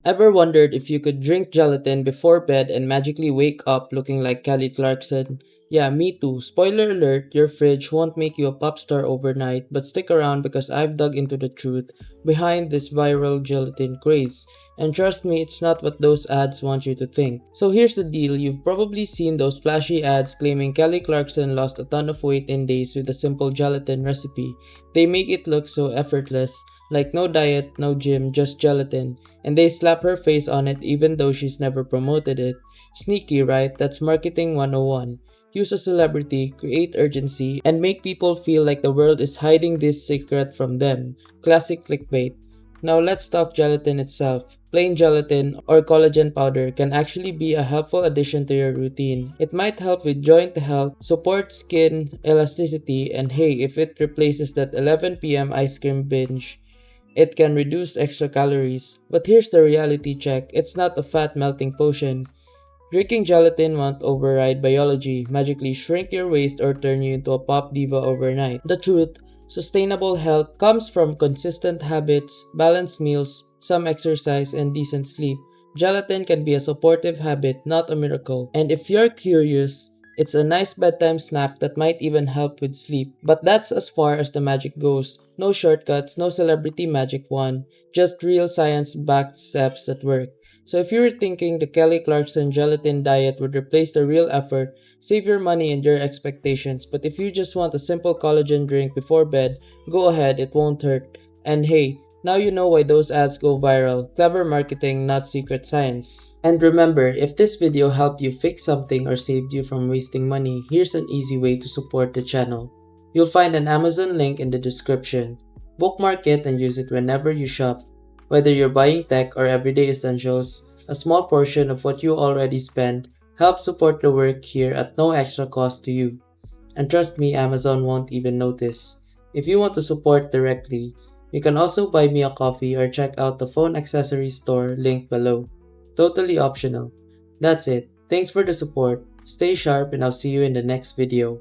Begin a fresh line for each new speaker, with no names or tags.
Ever wondered if you could drink gelatin before bed and magically wake up looking like Kelly Clarkson? Yeah, me too. Spoiler alert, your fridge won't make you a pop star overnight, but stick around because I've dug into the truth behind this viral gelatin craze. And trust me, it's not what those ads want you to think. So here's the deal, you've probably seen those flashy ads claiming Kelly Clarkson lost a ton of weight in days with a simple gelatin recipe. They make it look so effortless, like no diet, no gym, just gelatin. And they slap her face on it even though she's never promoted it. Sneaky, right? That's marketing 101. Use a celebrity, create urgency, and make people feel like the world is hiding this secret from them. Classic clickbait. Now let's talk gelatin itself. Plain gelatin or collagen powder can actually be a helpful addition to your routine. It might help with joint health, support skin elasticity, and hey, if it replaces that 11 p.m. ice cream binge, it can reduce extra calories. But here's the reality check, it's not a fat melting potion. Drinking gelatin won't override biology, magically shrink your waist, or turn you into a pop diva overnight. The truth, sustainable health comes from consistent habits, balanced meals, some exercise, and decent sleep. Gelatin can be a supportive habit, not a miracle. And if you're curious, it's a nice bedtime snack that might even help with sleep. But that's as far as the magic goes. No shortcuts, no celebrity magic wand, just real science-backed steps that work. So if you were thinking the Kelly Clarkson gelatin diet would replace the real effort, save your money and your expectations. But if you just want a simple collagen drink before bed, go ahead, it won't hurt. And hey, now you know why those ads go viral. Clever marketing, not secret science. And remember, if this video helped you fix something or saved you from wasting money, here's an easy way to support the channel. You'll find an Amazon link in the description. Bookmark it and use it whenever you shop. Whether you're buying tech or everyday essentials, a small portion of what you already spend helps support the work here at no extra cost to you. And trust me, Amazon won't even notice. If you want to support directly, you can also buy me a coffee or check out the phone accessories store linked below. Totally optional. That's it. Thanks for the support. Stay sharp and I'll see you in the next video.